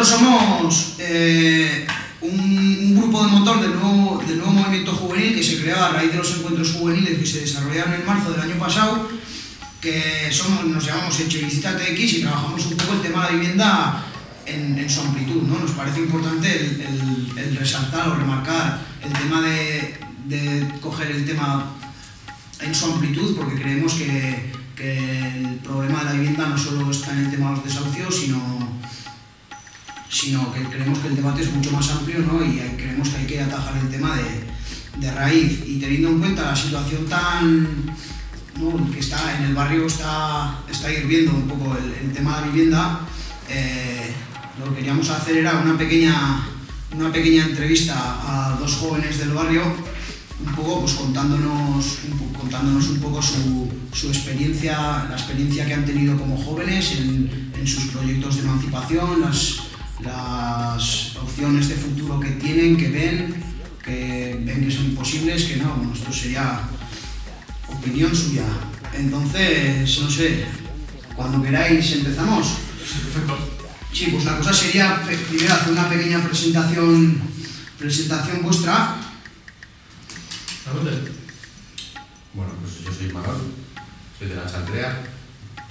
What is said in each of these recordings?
nosotros somos un grupo de motor del nuevo movimiento juvenil que se creó a raíz de los encuentros juveniles que se desarrollaron en marzo del año pasado, que nos llamamos Etxebizitza TX y trabajamos un poco el tema de la vivienda en su amplitud, ¿no? Nos parece importante el resaltar o remarcar el tema de coger el tema en su amplitud, porque creemos que el problema de la vivienda no solo está en el tema de los desahucios, sino que creemos que el debate es mucho más amplio, ¿no? Y creemos que hay que atajar el tema de raíz. Y teniendo en cuenta la situación ¿no? que está en el barrio, está hirviendo un poco el tema de la vivienda, lo que queríamos hacer era una pequeña entrevista a dos jóvenes del barrio, un poco pues contándonos un poco su experiencia, la experiencia que han tenido como jóvenes en sus proyectos de emancipación, las opciones de futuro que tienen, que ven que son imposibles, que no. Bueno, esto sería opinión suya. Entonces, no sé, cuando queráis empezamos. Sí, perfecto. Sí, pues la cosa sería primero hacer una pequeña presentación vuestra. Bueno, pues yo soy Manol, soy de la Chantrea,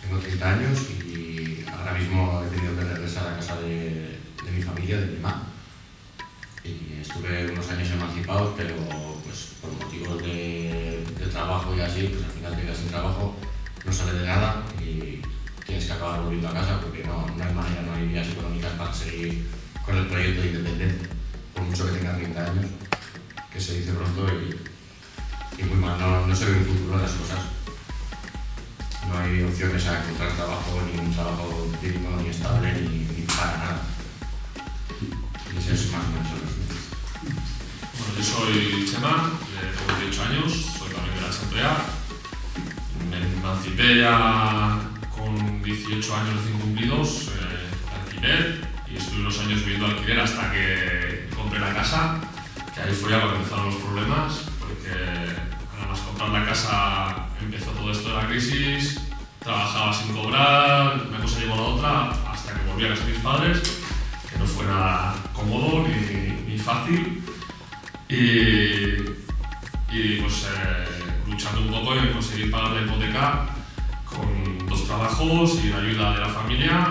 tengo 30 años y ahora mismo he tenido que regresar a casa de mi familia, de mi mamá. Y estuve unos años emancipados, pero pues por motivos de trabajo y así, pues al final te quedas sin trabajo, no sale de nada y tienes que acabar volviendo a casa porque no hay manera, no hay vías económicas para seguir con el proyecto de independiente, por mucho que tenga 30 años, que se dice pronto y muy mal, no se ve un futuro en las cosas. No hay opciones a encontrar trabajo, ni un trabajo digno, ni estable, ni para nada. Y ese es más o menos el resumen. Bueno, yo soy Chema, tengo 18 años, soy también de la Chantrea. Me emancipé ya con 18 años recién cumplidos, alquiler, y estuve unos años viviendo alquiler hasta que compré la casa, que ahí fue ya cuando empezaron los problemas, porque nada más comprar la casa empezó todo esto de la crisis, trabajaba sin cobrar, una cosa llevó a la otra, hasta que volví a casa de mis padres, que no fue nada cómodo ni fácil, y pues luchando un poco en conseguir pagar la hipoteca con 2 trabajos y la ayuda de la familia,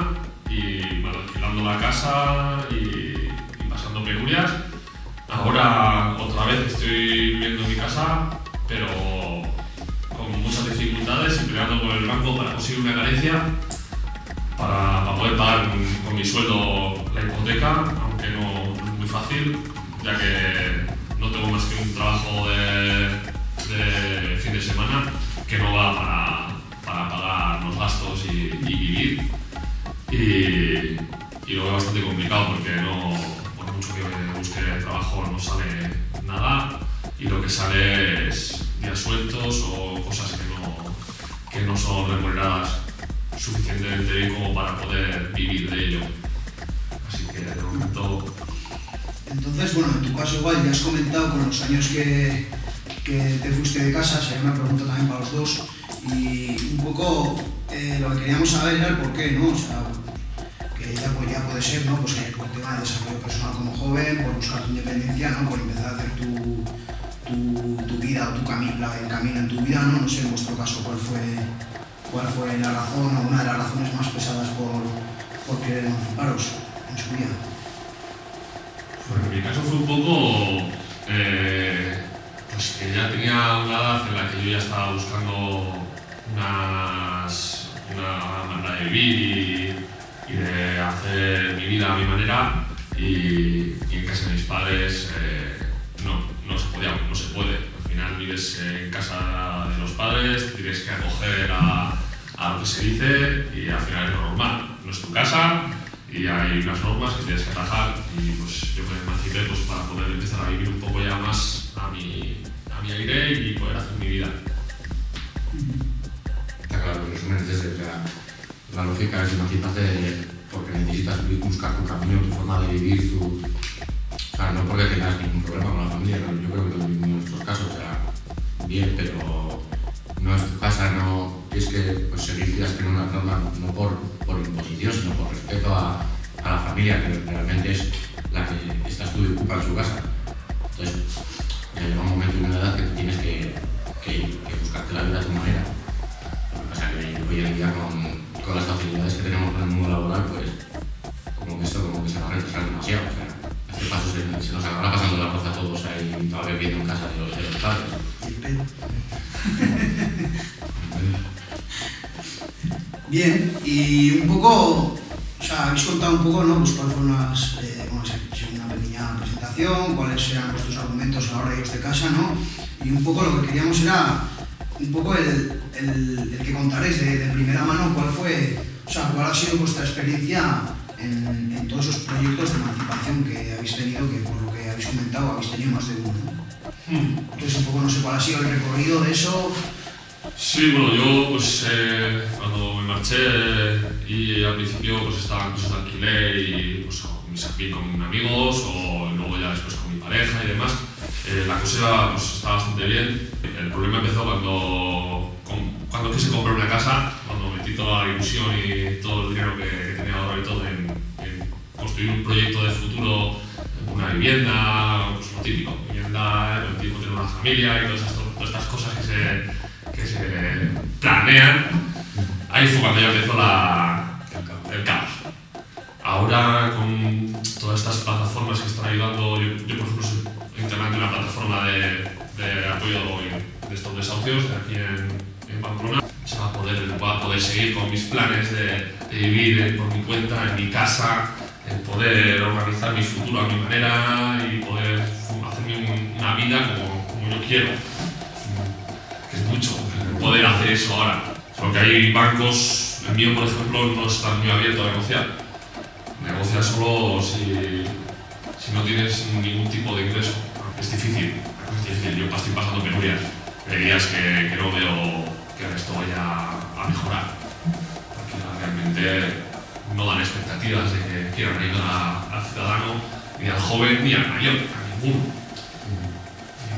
y bueno, alquilando la casa y pasando penurias. Ahora otra vez estoy viviendo en mi casa, pero con muchas dificultades y peleando con el banco para conseguir una herencia para poder pagar con mi sueldo la hipoteca, aunque no es muy fácil, ya que no tengo más que un trabajo de fin de semana que no va para pagar los gastos y vivir. Y lo veo bastante complicado porque por mucho que busque trabajo no sale nada, y lo que sale es días sueltos o cosas que no son remuneradas suficientemente bien como para poder vivir de ello. Así que de momento... Entonces, bueno, en tu caso igual ya has comentado con los años que te fuiste de casa, sería una pregunta también para los dos, y un poco lo que queríamos saber era el por qué, ¿no? O sea, que ya puede ser, ¿no? Pues el tema de desarrollo personal como joven, por buscar tu independencia, ¿no? Por empezar a hacer tu vida o el camino en tu vida, ¿no? No sé, en vuestro caso, cuál fue la razón o una de las razones más pesadas por querer emanciparos en su vida. Bueno, en mi caso fue un poco pues que ya tenía una edad en la que yo ya estaba buscando una manera de vivir y de hacer mi vida a mi manera, y en casa de mis padres no se puede. Al final vives en casa de los padres, tienes que acoger a lo que se dice, y al final es lo normal, no es tu casa y hay unas normas que tienes que atajar, y pues yo me emancipé pues para poder empezar a vivir un poco ya más a mi aire y poder hacer mi vida. Está claro, en resumen es ese, o sea, la lógica es emanciparte porque necesitas buscar tu camino, tu forma de vivir, o sea, no porque tengas ningún problema con la familia, ¿no? Yo creo que lo mismo en nuestros casos, o sea, bien, pero no es tu casa, no tienes que pues, seguir vidas que no unas normas, no por imposición, sino por respeto a la familia. familia, que realmente es la que estás tú y ocupa en su casa. Entonces, ya llega un momento y una edad que tienes que buscarte la vida de tu manera. Lo que pasa es que hoy en día, con las facilidades que tenemos en el mundo laboral, pues como que se va a retrasar demasiado. O sea, a este paso se nos acabará pasando la roza a todos ahí todavía viviendo en casa de los padres. Bien, y un poco, o sea, habéis contado un poco, ¿no? Pues cuáles fueron las, una pequeña presentación, cuáles eran vuestros argumentos a la hora de iros de casa, ¿no? Y un poco lo que queríamos era un poco el que contaréis de primera mano cuál fue, o sea, cuál ha sido vuestra experiencia en todos esos proyectos de emancipación que habéis tenido, que por lo que habéis comentado habéis tenido más de uno, ¿no? Entonces un poco no sé cuál ha sido el recorrido de eso. Sí, bueno, yo pues cuando me marché y al principio pues estaba en pisos de alquiler y pues con amigos o luego ya después con mi pareja y demás, la cosa pues estaba bastante bien. El problema empezó cuando quise comprar una casa, cuando metí toda la ilusión y todo el dinero que tenía ahorrado y todo en construir un proyecto de futuro, una vivienda, pues lo típico, vivienda, el tipo tener una familia y todas estas cosas que se planean. Ahí fue cuando ya empezó el caos. Ahora con todas estas plataformas que están ayudando, yo por ejemplo soy integrante de una plataforma de apoyo de estos desahucios aquí en Pamplona. Voy a poder seguir con mis planes de vivir por mi cuenta, en mi casa, en poder organizar mi futuro a mi manera y poder hacerme una vida como yo quiero. Que es mucho poder hacer eso ahora. Porque hay bancos, el mío por ejemplo no está muy abierto a negociar. Negocia solo si no tienes ningún tipo de ingreso. Es difícil. Yo estoy pasando penurias. Días que no veo que esto vaya a mejorar. Porque realmente no dan expectativas de que quieran ayudar al ciudadano, ni al joven, ni al mayor, a ninguno.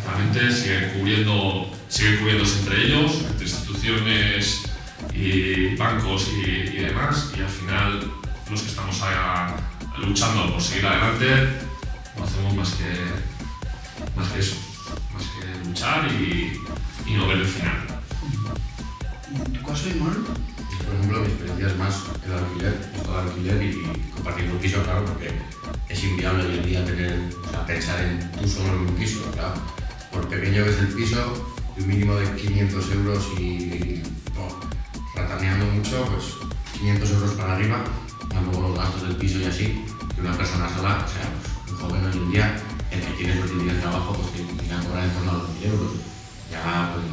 Realmente siguen cubriéndose entre ellos, entre instituciones y bancos y demás, y al final los que estamos luchando por seguir adelante no hacemos más que eso, más que luchar y no ver el final. ¿Y en tu caso, Imanol? Por ejemplo, mi experiencia es más el alquiler y compartiendo un piso, claro, porque es inviable hoy en día pensar en tú solo en un piso, claro. Por pequeño que es el piso, un mínimo de 500 euros y rataneando mucho, pues 500 euros para arriba, más luego los gastos del piso y así, que una persona sola, o sea, pues, un joven hoy en día, el que tiene suerte y tiene trabajo, pues que tiene que cobrar en torno a los 1.000 euros. Ya, pues,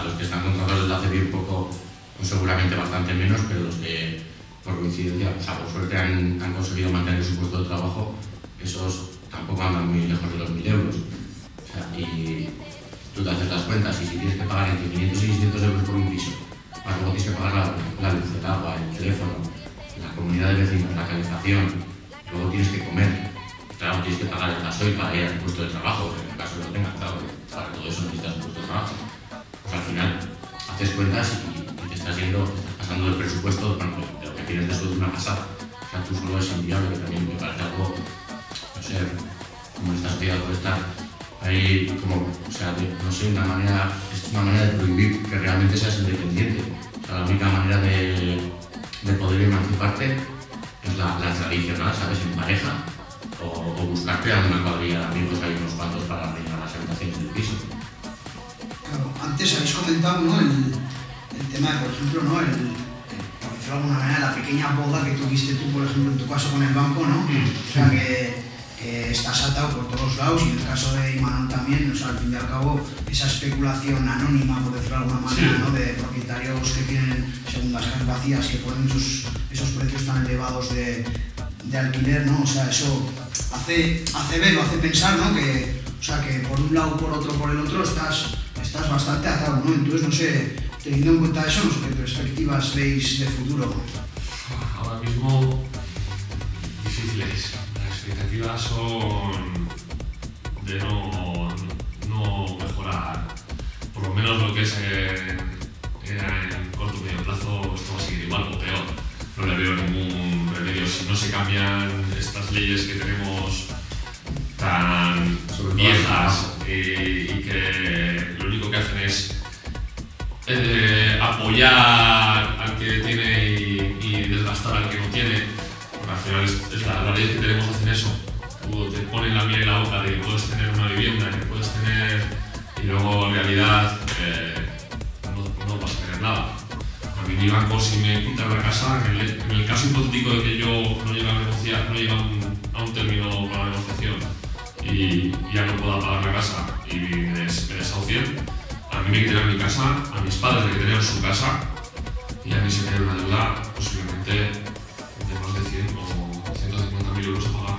los que están contratados desde hace bien poco, pues seguramente bastante menos, pero los que por coincidencia, o sea, por suerte han conseguido mantener su puesto de trabajo, esos tampoco andan muy lejos de los 1.000 euros. O sea, y tú te haces las cuentas y si tienes que pagar entre 500 y 600 euros por un piso, más luego tienes que pagar la luz, el agua, el teléfono, la comunidad de vecinos, la calefacción, luego tienes que comer, claro, tienes que pagar el gasoil para ir a tu puesto de trabajo, en el caso que lo tengas, claro, para todo eso necesitas un puesto de trabajo. Pues al final haces cuentas y te estás pasando el presupuesto de lo que tienes después de una pasada. O sea, tú solo es inviable, que también me parece algo, no sé, como esta sociedad puede estar ahí como, o sea, no sé, es una manera de prohibir que realmente seas independiente. O sea, la única manera de poder emanciparte es la tradicional, ¿sabes? En pareja o buscarte a una cuadrilla de amigos, hay unos cuantos para rellenar las habitaciones del piso. Claro, antes habéis comentado, ¿no? el tema de, por ejemplo, ¿no? Por decirlo de alguna manera, la pequeña boda que tuviste tú, por ejemplo, en tu caso con el banco, ¿no? O sea, que estás atado por todos lados y en el caso de Imanol también, o sea, al fin y al cabo, esa especulación anónima, por decirlo de alguna manera, sí, ¿no? De propietarios que tienen segundas casas vacías, que ponen esos precios tan elevados de alquiler, ¿no? O sea, eso hace ver o hace pensar, ¿no? Que, o sea, que por un lado, por otro, por el otro, estás bastante atado, ¿no? Entonces, no sé, teniendo en cuenta eso, no sé qué perspectivas veis de futuro. Ahora mismo, difíciles. Las expectativas son de no mejorar, por lo menos lo que era en corto o medio plazo, esto va a seguir igual o peor. No le veo ningún remedio si no se cambian estas leyes que tenemos tan viejas y que lo único que hacen es apoyar al que tiene y desgastar al que no tiene, porque al final es la ley que tenemos hacen eso. Tú te ponen la miel en la boca de que puedes tener una vivienda, que puedes tener, y luego en realidad no vas a tener nada. A mí mi banco, si me quitan la casa, en el caso hipotético de que yo no llegue a negociar, no llegue a un término con la negociación y ya no pueda pagar la casa y me desahucien, a mí me quitarían mi casa, a mis padres me quitarían su casa y a mí se me quedaría una deuda posiblemente de más de 100 o 150.000 euros a pagar,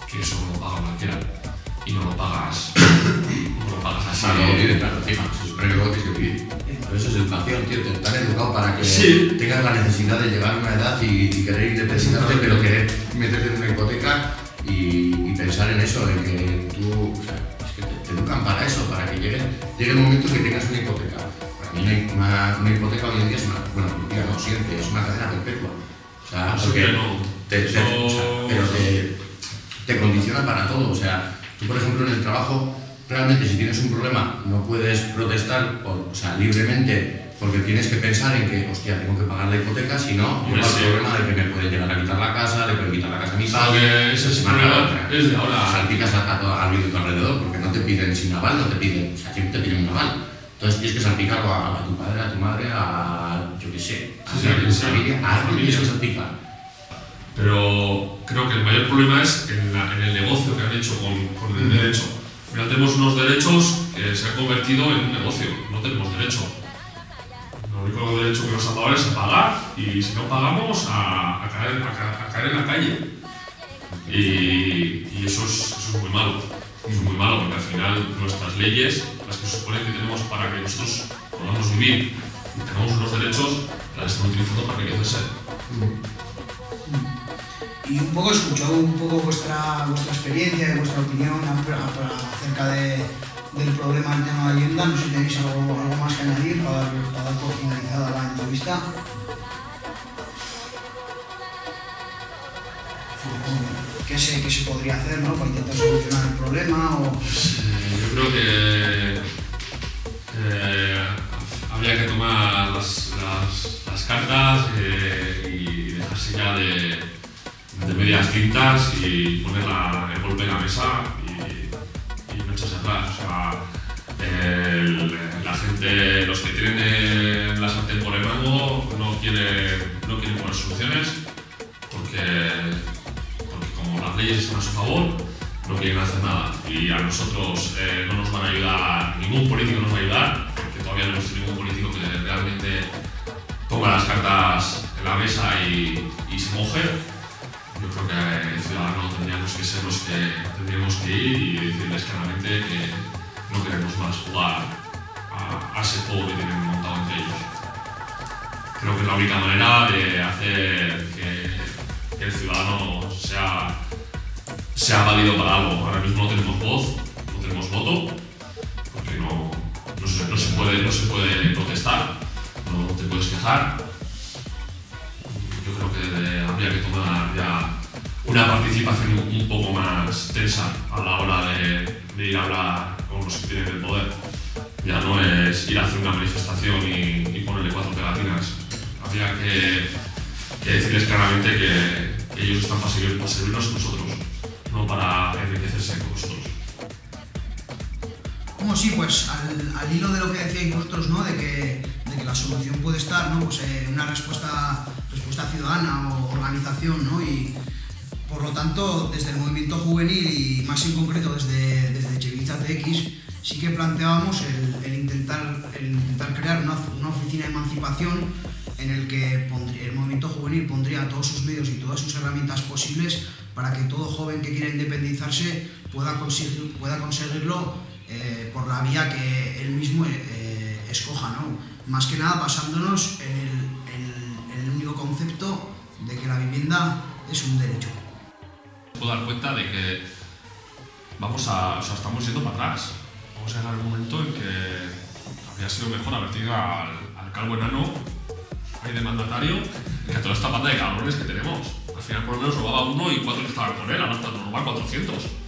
que eso no lo paga cualquiera y no lo pagas así. No lo pide, claro, encima, se supone que lo tienes que pedir. Pero eso es educación, tío, te han educado para que tengas la necesidad de llegar a una edad y querer independizarte, pero querer meterte en una hipoteca y pensar en eso, en que tú, o sea, es que te educan para eso, para que llegue el momento en que tengas una hipoteca. Para mí una hipoteca hoy en día es siempre, es una cadena perpetua. O sea, porque te condiciona para todo. O sea, tú por ejemplo en el trabajo, realmente si tienes un problema no puedes protestar libremente, porque tienes que pensar en que, hostia, tengo que pagar la hipoteca, si no, lleva el problema de que me pueden llegar a quitar la casa, le pueden quitar la casa a mi padre, ese es de ahora. Salpicas al vídeo de tu alrededor, porque no te piden sin aval, no te piden, o sea, siempre te piden un aval. Entonces tienes que salpicarlo a tu padre, a tu madre, a yo qué sé, a tu familia, a alguien tienes que salpicar. Pero creo que el mayor problema es en el negocio que han hecho con el derecho. Al final tenemos unos derechos que se han convertido en un negocio, no tenemos derecho. Lo único derecho que nos han dado es a pagar, y si no pagamos a caer en la calle. Y eso es muy malo. Es muy malo porque al final nuestras leyes, las que se supone que tenemos para que nosotros podamos vivir y tengamos unos derechos, las están utilizando para enriquecerse. Y un poco escuchado vuestra experiencia y vuestra opinión acerca del problema del tema de vivienda. No sé si tenéis algo más que añadir para dar por finalizada la entrevista. ¿Qué se podría hacer, ¿no?, para intentar solucionar el problema? Yo creo que habría que tomar las cartas y dejarse ya de medias tintas y poner el golpe en la mesa y no echarse atrás. O sea, la gente, los que tienen la sartén por el mango, no quieren poner soluciones porque como las leyes están a su favor, no quieren hacer nada. Y a nosotros no nos van a ayudar, ningún político nos va a ayudar, porque todavía no hemos visto ningún político que realmente ponga las cartas en la mesa y se moje. Yo creo que el ciudadano tendríamos que ser los que tendríamos que ir y decirles claramente que no queremos más jugar a ese juego que tienen montado entre ellos. Creo que es la única manera de hacer que el ciudadano sea válido para algo. Ahora mismo no tenemos voz, no tenemos voto, porque no se puede protestar, no te puedes quejar. Yo creo que habría que tomar ya una participación un poco más tensa a la hora de ir a hablar con los que tienen el poder. Ya no es ir a hacer una manifestación y ponerle 4 pegatinas. Habría que decirles claramente que ellos están para servirnos con nosotros, no para enriquecerse con nosotros. Como sí, pues al hilo de lo que decíais vosotros, ¿no?, de que la solución puede estar, ¿no?, pues una respuesta ciudadana o organización, ¿no? Y por lo tanto, desde el movimiento juvenil y más en concreto desde Chevitza TX, sí que planteábamos el intentar crear una oficina de emancipación en el que el movimiento juvenil pondría todos sus medios y todas sus herramientas posibles para que todo joven que quiera independizarse pueda conseguirlo por la vía que él mismo escoja, ¿no? Más que nada basándonos en el único concepto de que la vivienda es un derecho. Puedo dar cuenta de que estamos yendo para atrás. Vamos a llegar a un momento en que habría sido mejor haber tenido al calvo enano ahí de mandatario que a toda esta banda de cabrones que tenemos. Al Al final por lo menos robaba uno y 4 que estaban con él, ahora está normal 400.